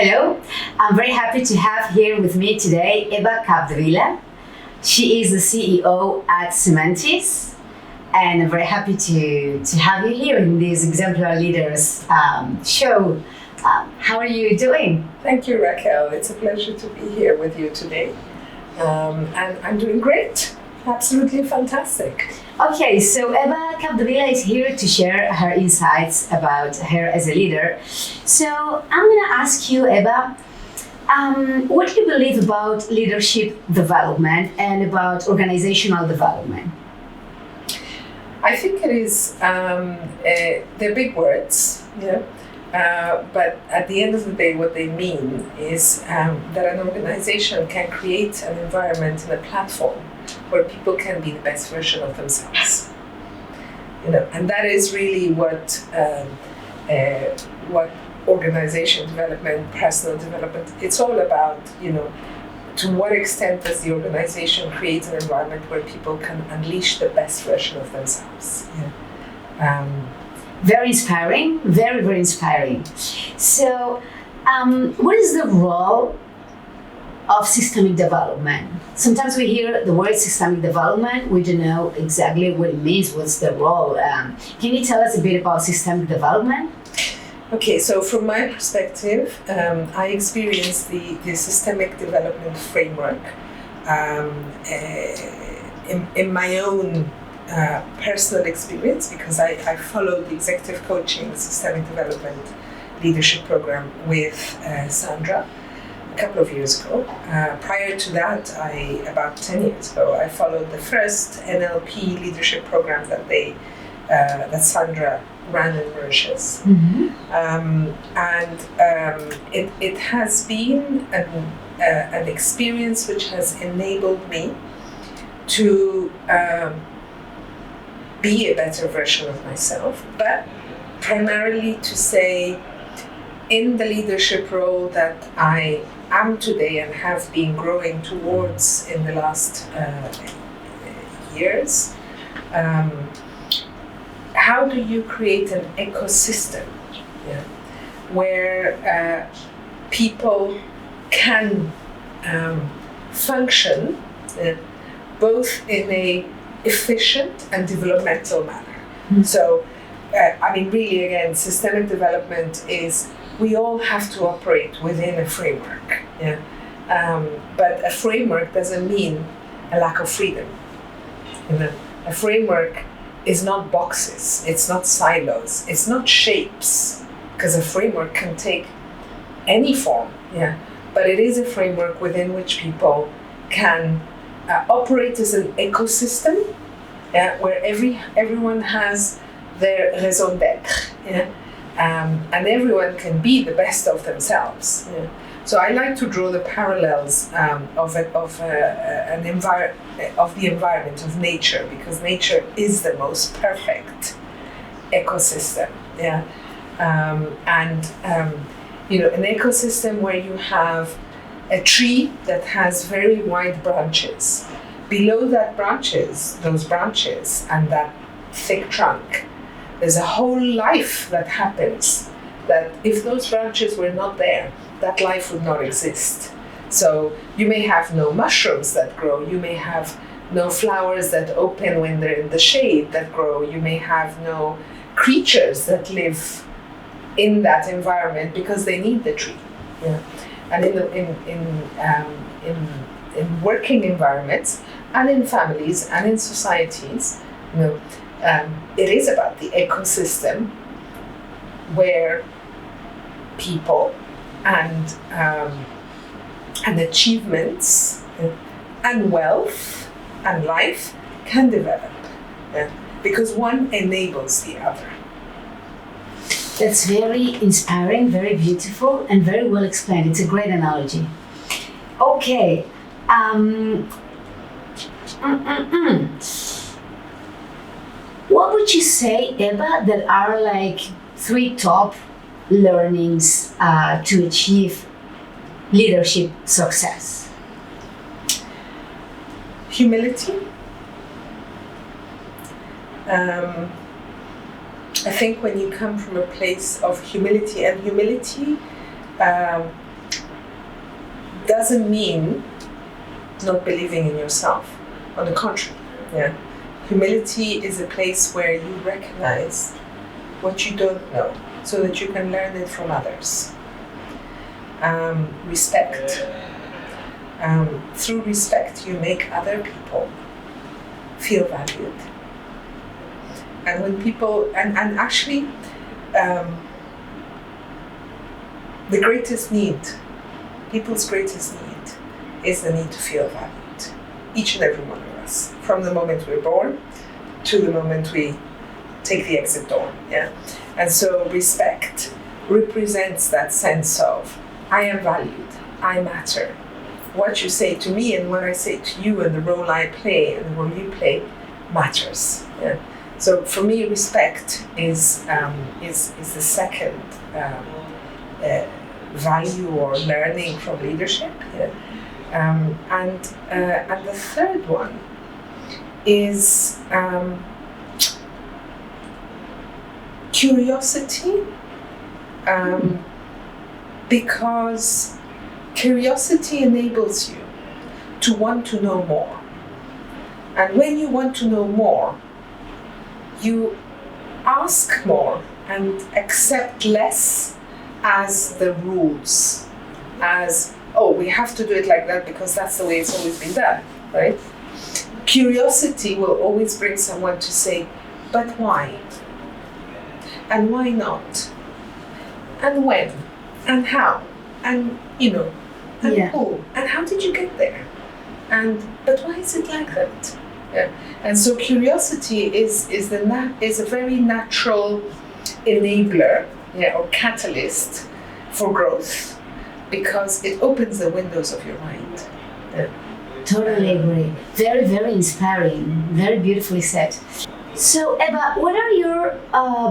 Hello, I'm very happy to have here with me today Heba Capdevila. She is the CEO at Cementis, and I'm very happy to have you here in this Exemplar Leaders show. How are you doing? Thank you, Raquel. It's a pleasure to be here with you today. And I'm doing great. Absolutely fantastic. Okay, so Heba Capdevila is here to share her insights about her as a leader. So I'm going to ask you, Heba, what do you believe about leadership development and about organizational development? I think it is, they're big words, but at the end of the day, what they mean is that an organization can create an environment and a platform where people can be the best version of themselves. And that is really what organization development, personal development, it's all about, to what extent does the organization create an environment where people can unleash the best version of themselves. Very inspiring, very, very inspiring. So, what is the role of systemic development? Sometimes we hear the word systemic development, we don't know exactly what it means, what's the role. Can you tell us a bit about systemic development? Okay, so from my perspective, I experienced the systemic development framework in my own personal experience, because I followed the executive coaching systemic development leadership program with Sandra a couple of years ago. Prior to that, about 10 years ago, I followed the first NLP leadership program that Sandra ran in Mauritius. Mm-hmm. It has been an experience which has enabled me to be a better version of myself, but primarily to say, in the leadership role that I am today and have been growing towards in the last years, how do you create an ecosystem where people can function both in a efficient and developmental manner? Mm-hmm. So, really, again, systemic development is we all have to operate within a framework. But a framework doesn't mean a lack of freedom. A framework is not boxes, it's not silos, it's not shapes, because a framework can take any form, but it is a framework within which people can operate as an ecosystem, where everyone has their raison d'être, and everyone can be the best of themselves. So I like to draw the parallels of the environment, of nature, because nature is the most perfect ecosystem. An ecosystem where you have a tree that has very wide branches. Below those branches and that thick trunk, there's a whole life that happens, that if those branches were not there, that life would not exist. So you may have no mushrooms that grow, you may have no flowers that open when they're in the shade that grow, you may have no creatures that live in that environment because they need the tree. And in working environments and in families and in societies, it is about the ecosystem where people and achievements and wealth and life can develop, because one enables the other. That's very inspiring, very beautiful, and very well explained. It's a great analogy. Okay. What would you say, Heba, that are like 3 top learnings to achieve leadership success? Humility. I think when you come from a place of humility, and humility doesn't mean not believing in yourself. On the contrary, yeah. Humility is a place where you recognize what you don't know so that you can learn it from others. Respect. Through respect, you make other people feel valued. And when people, and actually, the greatest need, people's greatest need, is the need to feel valued. Each and every one of us, from the moment we're born to the moment we take the exit door. Yeah, and so respect represents that sense of I am valued, I matter. What you say to me and what I say to you, and the role I play and the role you play, matters. Yeah. So for me, respect is the second value or learning from leadership. Yeah. And the third one is curiosity, because curiosity enables you to want to know more. And when you want to know more, you ask more and accept less as the rules, as, oh, we have to do it like that because that's the way it's always been done, right? Curiosity will always bring someone to say, but why? And why not? And when? And how? And, and who? And how did you get there? And, but why is it like that? Yeah. And so curiosity is a very natural enabler, or catalyst for growth, because it opens the windows of your mind. Yeah. Totally agree. Very, very inspiring. Very beautifully said. So, Heba, what are your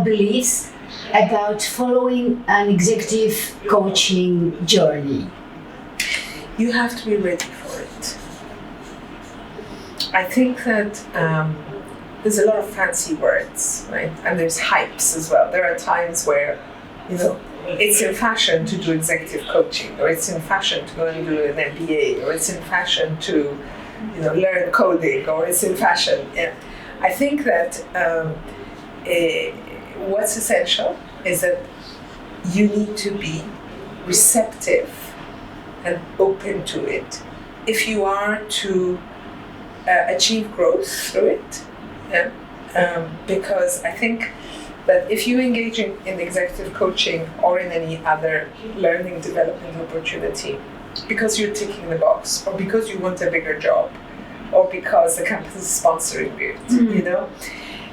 beliefs about following an executive coaching journey? You have to be ready for it. I think that there's a lot of fancy words, right? And there's hypes as well. There are times where, it's in fashion to do executive coaching, or it's in fashion to go and do an MBA, or it's in fashion to, learn coding, or it's in fashion. Yeah. I think that what's essential is that you need to be receptive and open to it if you are to achieve growth through it. Yeah? Because I think that if you engage in executive coaching or in any other learning development opportunity because you're ticking the box, or because you want a bigger job, or because the company is sponsoring it,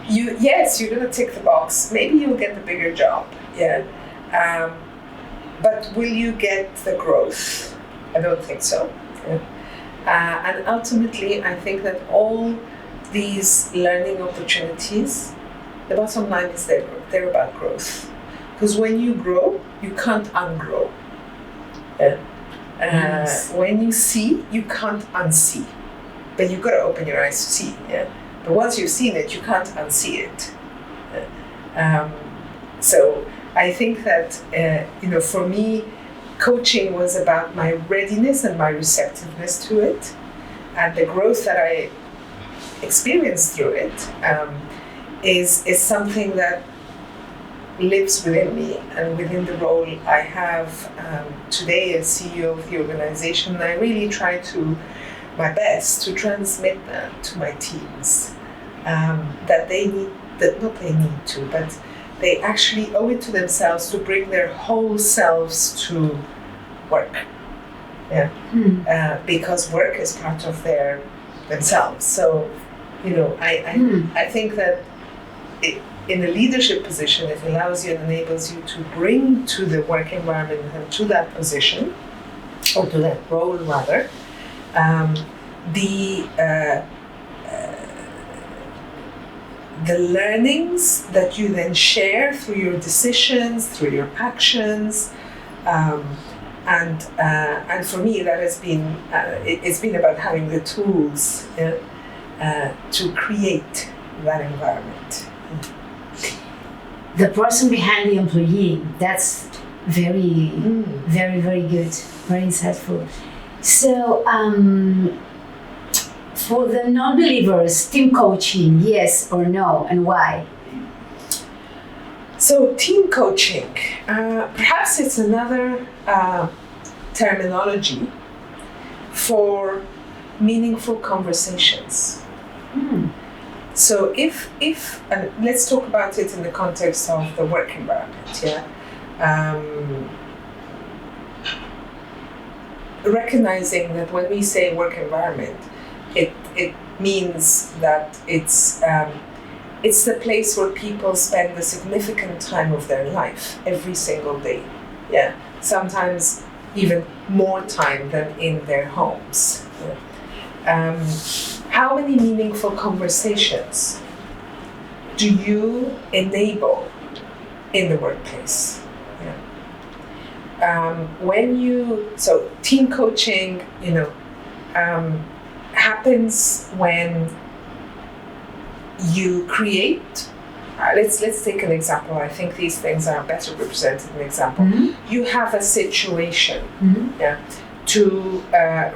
you're going to tick the box. Maybe you'll get the bigger job, but will you get the growth? I don't think so. Yeah. And ultimately, I think that all these learning opportunities, the bottom line is they're about growth. Because when you grow, you can't ungrow. Yeah. Yes. When you see, you can't unsee. But you've got to open your eyes to see. Yeah? But once you've seen it, you can't unsee it. So I think that, for me, coaching was about my readiness and my receptiveness to it. And the growth that I experienced through it is something that lives within me and within the role I have today as CEO of the organization. And I really try my best to transmit that to my teams, that they actually owe it to themselves to bring their whole selves to work. Yeah. Because work is part of themselves. So, I think that in a leadership position, it allows you and enables you to bring to the work environment and to that position, or to that role rather, the learnings that you then share through your decisions, through your actions, and for me that has been it's been about having the tools to create that environment. The person behind the employee, that's very, very, very good, very insightful. So, for the non-believers, team coaching, yes or no, and why? So team coaching, perhaps it's another terminology for meaningful conversations. So if and let's talk about it in the context of the work environment, recognizing that when we say work environment, it means that it's the place where people spend a significant time of their life every single day. Sometimes even more time than in their homes. How many meaningful conversations do you enable in the workplace? So team coaching, happens when you create. Let's take an example. I think these things are better represented in an example. You have a situation to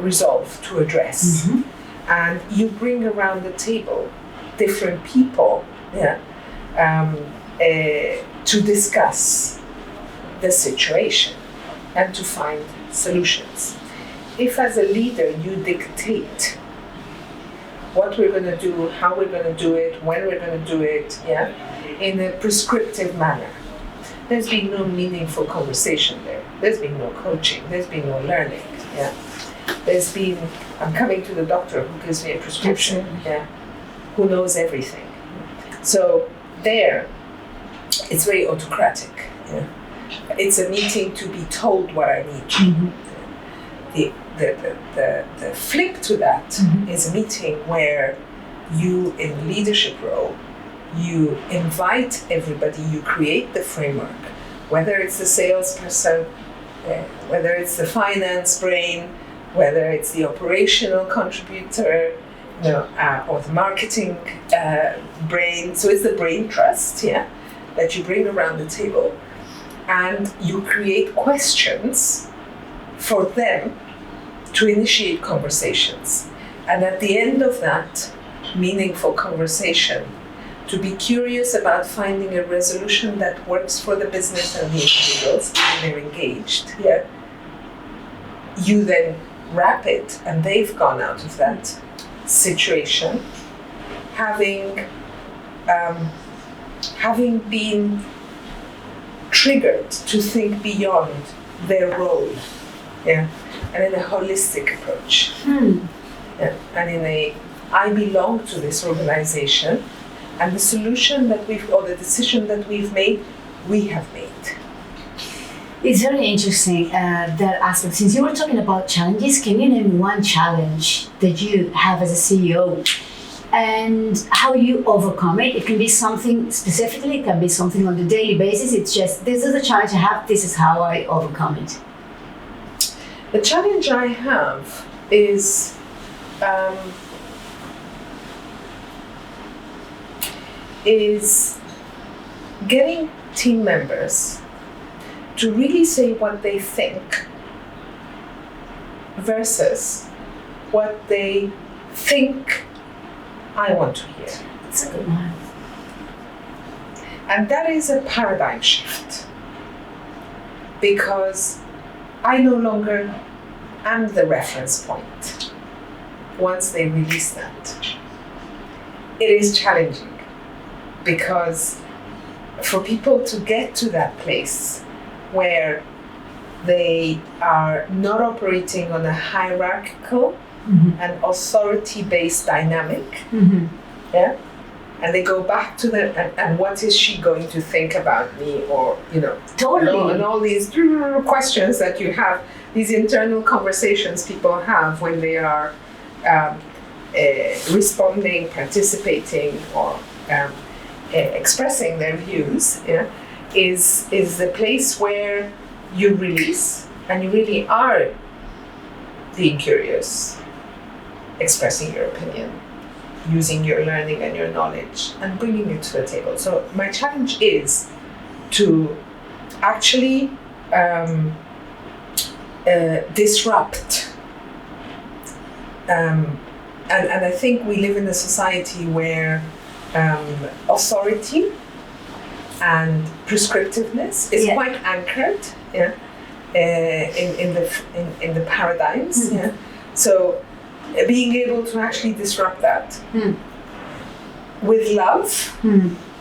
resolve, to address, and you bring around the table different people to discuss the situation and to find solutions. If as a leader you dictate what we're going to do, how we're going to do it, when we're going to do it, in a prescriptive manner, there's been no meaningful conversation there. There's been no coaching. There's been no learning. There's been, I'm coming to the doctor who gives me a prescription, who knows everything. So there, it's very autocratic. It's a meeting to be told what I need to. The flip to that is a meeting where you, in leadership role, you invite everybody, you create the framework, whether it's the salesperson, whether it's the finance brain, whether it's the operational contributor, or the marketing brain. So it's the brain trust, that you bring around the table, and you create questions for them to initiate conversations. And at the end of that meaningful conversation, to be curious about finding a resolution that works for the business and the individuals, and they're engaged. You then wrap it, and they've gone out of that situation having been triggered to think beyond their role, and in a holistic approach, and in a I belong to this organization, and the solution that or the decision that we've made, we have made. It's very interesting, that aspect. Since you were talking about challenges, can you name one challenge that you have as a CEO and how you overcome it? It can be something specifically, it can be something on a daily basis. It's just, this is the challenge I have, this is how I overcome it. The challenge I have is getting team members to really say what they think versus what they think I want to hear. That's a good one. And that is a paradigm shift, because I no longer am the reference point once they release that. It is challenging, because for people to get to that place where they are not operating on a hierarchical and authority-based dynamic, and they go back to and what is she going to think about me, or totally, and all these questions that you have, these internal conversations people have when they are responding, participating, or expressing their views, is the place where you release, and you really are being curious, expressing your opinion, using your learning and your knowledge, and bringing it to the table. So my challenge is to actually disrupt and I think we live in a society where authority and prescriptiveness is quite anchored, in the paradigms. Yeah, so being able to actually disrupt that with love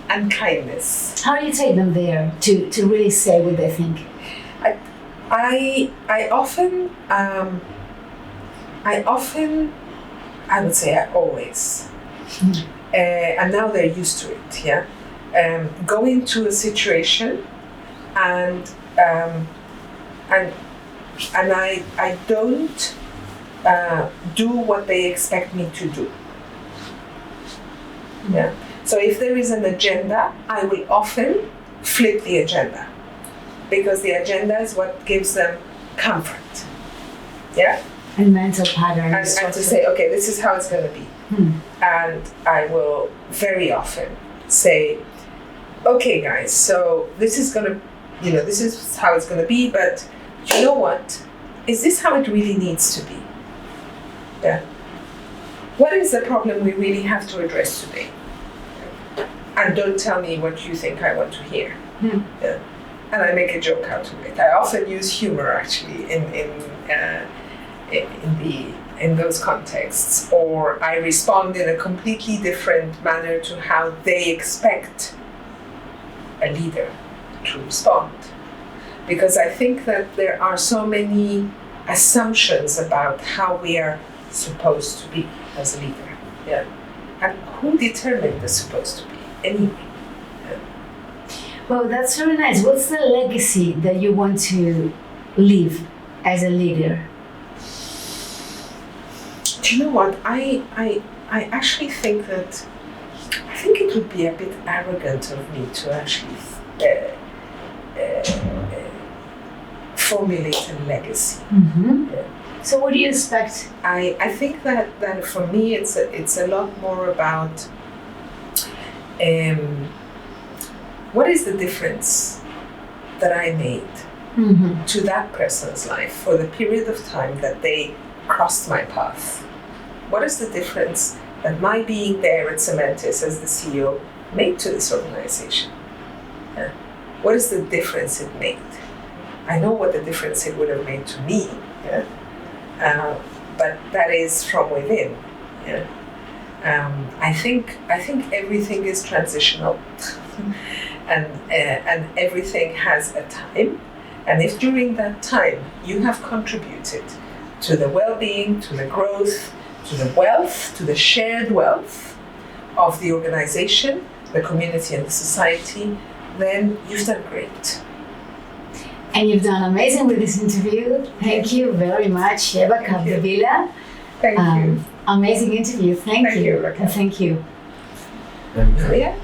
and kindness. How do you take them there to really say what they think? I often, I would say I always, and now they're used to it. Yeah, go into a situation, and I don't do what they expect me to do. Yeah. So if there is an agenda, I will often flip the agenda, because the agenda is what gives them comfort. Yeah. And mental patterns. And to say, okay, this is how it's going to be. And I will very often say, okay, guys, so this is going to, this is how it's going to be, but you know what? Is this how it really needs to be? Yeah. What is the problem we really have to address today? And don't tell me what you think I want to hear. Yeah. And I make a joke out of it. I often use humor actually in those contexts, or I respond in a completely different manner to how they expect a leader to respond. Because I think that there are so many assumptions about how we are supposed to be as a leader. Yeah. And who determined the supposed to be anyway? Yeah. Well, that's very nice. What's the legacy that you want to leave as a leader? Do you know what? I actually think that it would be a bit arrogant of me to actually formulate a legacy. Yeah. So what do you expect? I think that for me it's a lot more about what is the difference that I made to that person's life for the period of time that they crossed my path. What is the difference that my being there at Cementis as the CEO made to this organization? Yeah. What is the difference it made? I know what the difference it would have made to me. Yeah. But that is from within. Yeah. I think everything is transitional, and everything has a time. And if during that time you have contributed to the well-being, to the growth, to the wealth, to the shared wealth of the organization, the community, and the society, then you've done great. And you've done amazing with this interview. Thank you very much, Heba Capdevila. Thank you. Amazing interview. Thank you. Raquel. Thank you. Yeah.